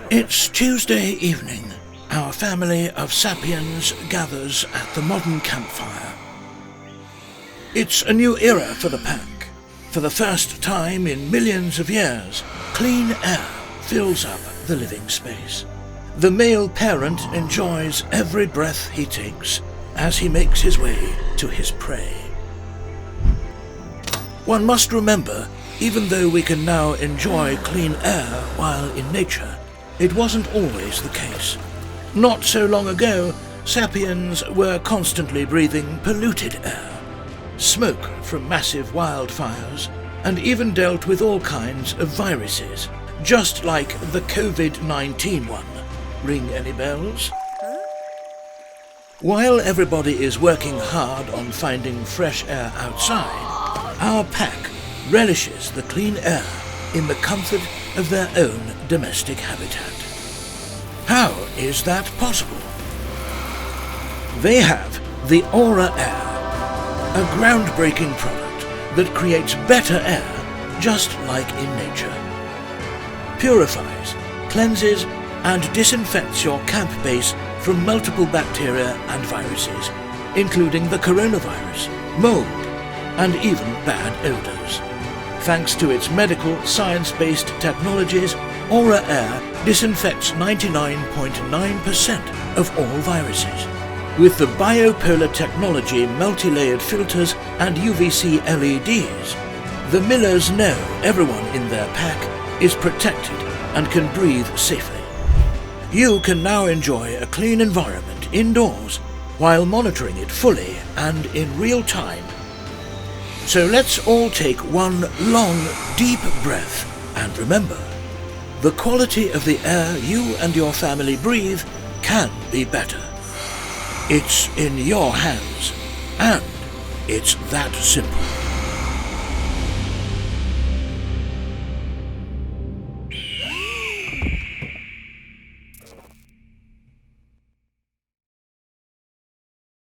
It's Tuesday evening. Our family of sapiens gathers at the modern campfire. It's a new era for the pack. For the first time in millions of years, clean air fills up the living space. The male parent enjoys every breath he takes as he makes his way to his prey. One must remember, even though we can now enjoy clean air while in nature, it wasn't always the case. Not so long ago, sapiens were constantly breathing polluted air, smoke from massive wildfires, and even dealt with all kinds of viruses, just like the COVID-19 one. Ring any bells? While everybody is working hard on finding fresh air outside, our pack relishes the clean air in the comfort of their own domestic habitat. How is that possible? They have the Aura Air, a groundbreaking product that creates better air just like in nature. Purifies, cleanses, and disinfects your camp base from multiple bacteria and viruses, including the coronavirus, mold, and even bad odors. Thanks to its medical, science-based technologies, Aura Air disinfects 99.9% of all viruses. With the biopolar technology multi-layered filters and UVC LEDs, the Millers know everyone in their pack is protected and can breathe safely. You can now enjoy a clean environment indoors while monitoring it fully and in real time. So let's all take one long, deep breath and remember, the quality of the air you and your family breathe can be better. It's in your hands, and it's that simple.